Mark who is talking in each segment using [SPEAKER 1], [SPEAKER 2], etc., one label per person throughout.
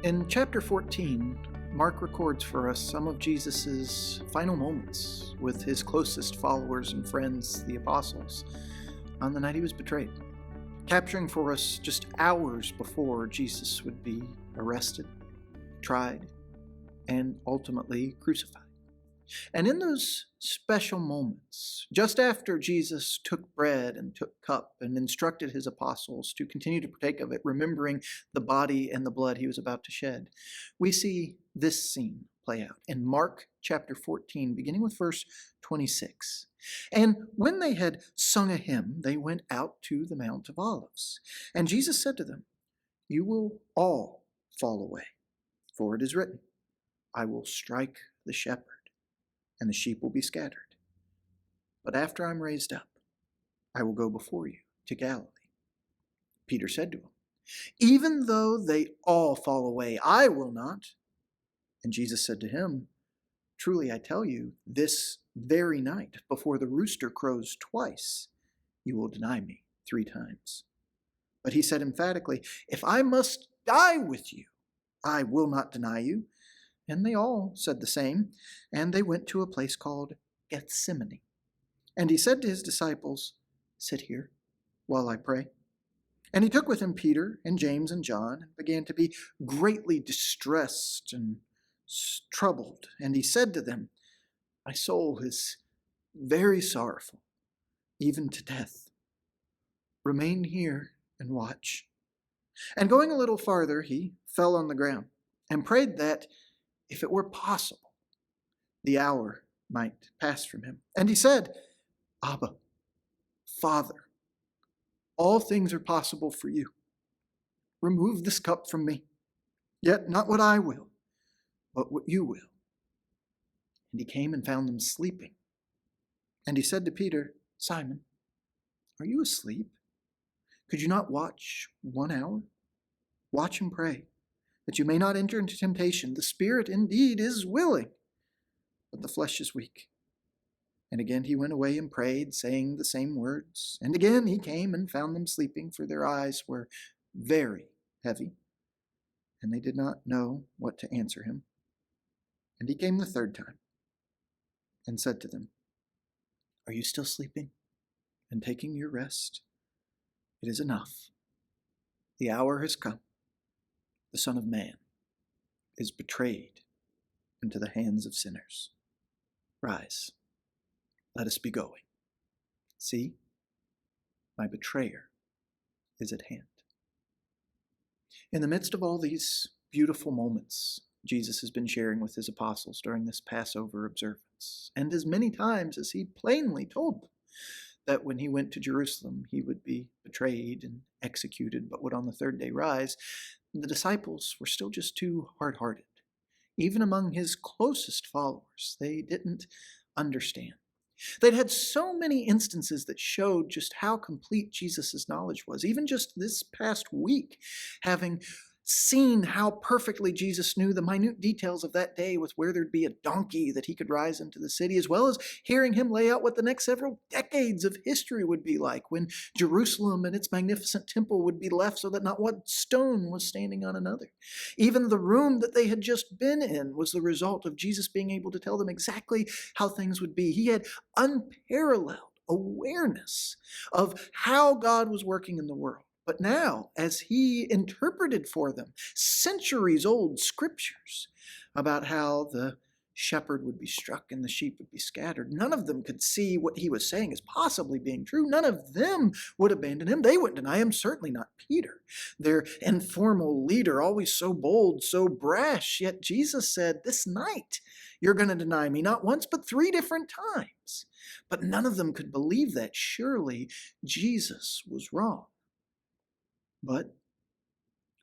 [SPEAKER 1] In chapter 14, Mark records for us some of Jesus' final moments with his closest followers and friends, the apostles, on the night he was betrayed, capturing for us just hours before Jesus would be arrested, tried, and ultimately crucified. And in those special moments, just after Jesus took bread and took cup and instructed his apostles to continue to partake of it, remembering the body and the blood he was about to shed, we see this scene play out in Mark chapter 14, beginning with verse 26. And when they had sung a hymn, they went out to the Mount of Olives. And Jesus said to them, "You will all fall away, for it is written, I will strike the shepherd, and the sheep will be scattered. But after I'm raised up, I will go before you to Galilee." Peter said to him, "Even though they all fall away, I will not." And Jesus said to him, "Truly I tell you, this very night, before the rooster crows twice, you will deny me 3 times. But he said emphatically, "If I must die with you, I will not deny you." And they all said the same, and they went to a place called Gethsemane. And he said to his disciples, "Sit here while I pray." And he took with him Peter and James and John, and began to be greatly distressed and troubled. And he said to them, "My soul is very sorrowful, even to death. Remain here and watch." And going a little farther, he fell on the ground and prayed that, if it were possible, the hour might pass from him. And he said, "Abba, Father, all things are possible for you. Remove this cup from me. Yet not what I will, but what you will." And he came and found them sleeping. And he said to Peter, "Simon, are you asleep? Could you not watch 1 hour? Watch and pray, that you may not enter into temptation. The spirit indeed is willing, but the flesh is weak." And again he went away and prayed, saying the same words. And again he came and found them sleeping, for their eyes were very heavy, and they did not know what to answer him. And he came the 3rd time and said to them, "Are you still sleeping and taking your rest? It is enough. The hour has come. The Son of Man is betrayed into the hands of sinners. Rise, let us be going. See, my betrayer is at hand." In the midst of all these beautiful moments Jesus has been sharing with his apostles during this Passover observance, and as many times as he plainly told them that when he went to Jerusalem he would be betrayed and executed, but would on the 3rd day rise, the disciples were still just too hard-hearted. Even among his closest followers, they didn't understand. They'd had so many instances that showed just how complete Jesus' knowledge was, even just this past week, having seen how perfectly Jesus knew the minute details of that day with where there'd be a donkey that he could rise into the city, as well as hearing him lay out what the next several decades of history would be like when Jerusalem and its magnificent temple would be left so that not one stone was standing on another. Even the room that they had just been in was the result of Jesus being able to tell them exactly how things would be. He had unparalleled awareness of how God was working in the world. But now, as he interpreted for them centuries-old scriptures about how the shepherd would be struck and the sheep would be scattered, none of them could see what he was saying as possibly being true. None of them would abandon him. They wouldn't deny him, certainly not Peter, their informal leader, always so bold, so brash. Yet Jesus said, "This night you're going to deny me, not once, but 3 different times." But none of them could believe that. Surely Jesus was wrong. But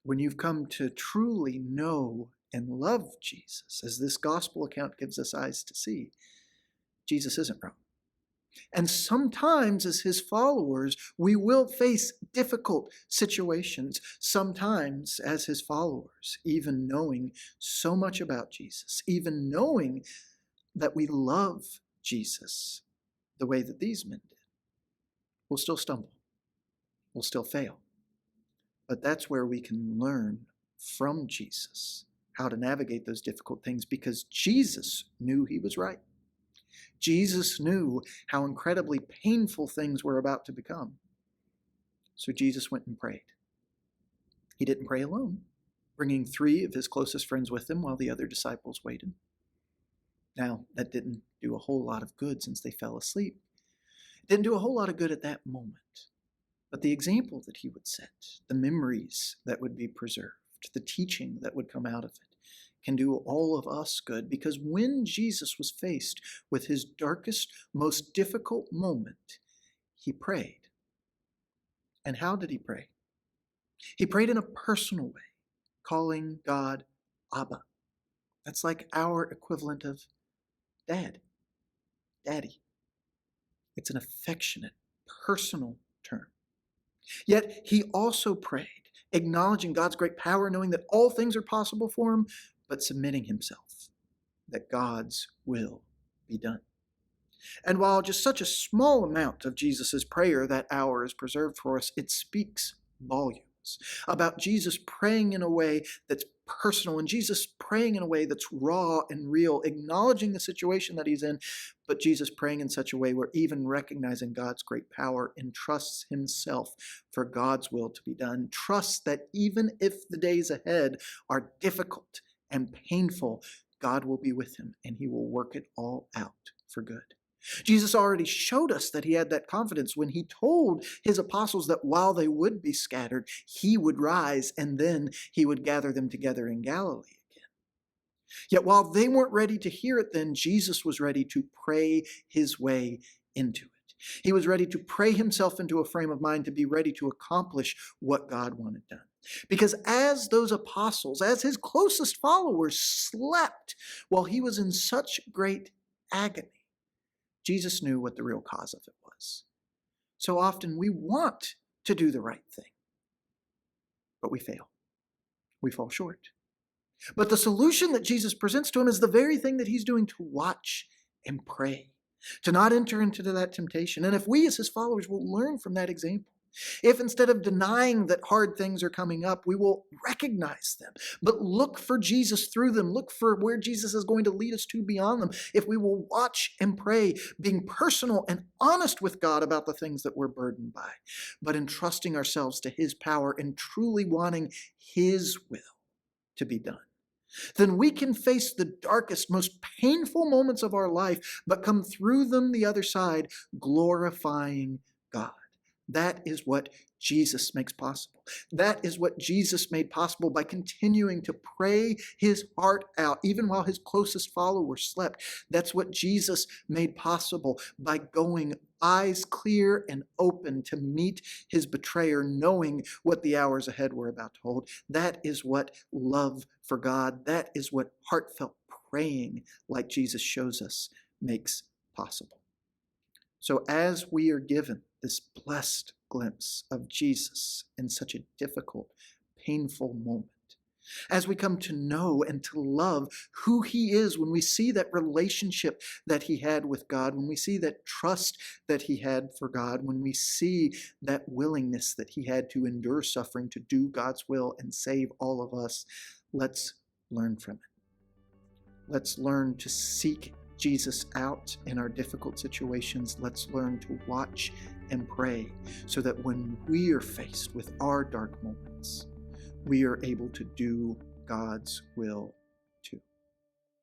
[SPEAKER 1] when you've come to truly know and love Jesus, as this gospel account gives us eyes to see, Jesus isn't wrong. And sometimes as his followers, we will face difficult situations. Sometimes as his followers, even knowing so much about Jesus, even knowing that we love Jesus the way that these men did, we'll still stumble. We'll still fail. But that's where we can learn from Jesus how to navigate those difficult things because Jesus knew he was right. Jesus knew how incredibly painful things were about to become. So Jesus went and prayed. He didn't pray alone, bringing 3 of his closest friends with him while the other disciples waited. Now, that didn't do a whole lot of good since they fell asleep. It didn't do a whole lot of good at that moment. But the example that he would set, the memories that would be preserved, the teaching that would come out of it, can do all of us good, because when Jesus was faced with his darkest, most difficult moment, he prayed. And how did he pray? He prayed in a personal way, calling God Abba. That's like our equivalent of Dad, Daddy. It's an affectionate, personal term. Yet he also prayed, acknowledging God's great power, knowing that all things are possible for him, but submitting himself, that God's will be done. And while just such a small amount of Jesus' prayer that hour is preserved for us, it speaks volumes about Jesus praying in a way that's personal and Jesus praying in a way that's raw and real, acknowledging the situation that he's in, but Jesus praying in such a way where even recognizing God's great power entrusts himself for God's will to be done, trusts that even if the days ahead are difficult and painful, God will be with him and he will work it all out for good. Jesus already showed us that he had that confidence when he told his apostles that while they would be scattered, he would rise and then he would gather them together in Galilee again. Yet while they weren't ready to hear it then, Jesus was ready to pray his way into it. He was ready to pray himself into a frame of mind to be ready to accomplish what God wanted done. Because as those apostles, as his closest followers slept while he was in such great agony, Jesus knew what the real cause of it was. So often we want to do the right thing, but we fail. We fall short. But the solution that Jesus presents to him is the very thing that he's doing, to watch and pray, to not enter into that temptation. And if we as his followers will learn from that example, if instead of denying that hard things are coming up, we will recognize them, but look for Jesus through them, look for where Jesus is going to lead us to beyond them, if we will watch and pray, being personal and honest with God about the things that we're burdened by, but entrusting ourselves to his power and truly wanting his will to be done, then we can face the darkest, most painful moments of our life, but come through them the other side, glorifying God. That is what Jesus makes possible. That is what Jesus made possible by continuing to pray his heart out, even while his closest followers slept. That's what Jesus made possible by going eyes clear and open to meet his betrayer, knowing what the hours ahead were about to hold. That is what love for God, that is what heartfelt praying, like Jesus shows us, makes possible. So as we are given this blessed glimpse of Jesus in such a difficult, painful moment, as we come to know and to love who he is, when we see that relationship that he had with God, when we see that trust that he had for God, when we see that willingness that he had to endure suffering to do God's will and save all of us, let's learn from it. Let's learn to seek Jesus out in our difficult situations. Let's learn to watch and pray so that when we are faced with our dark moments, we are able to do God's will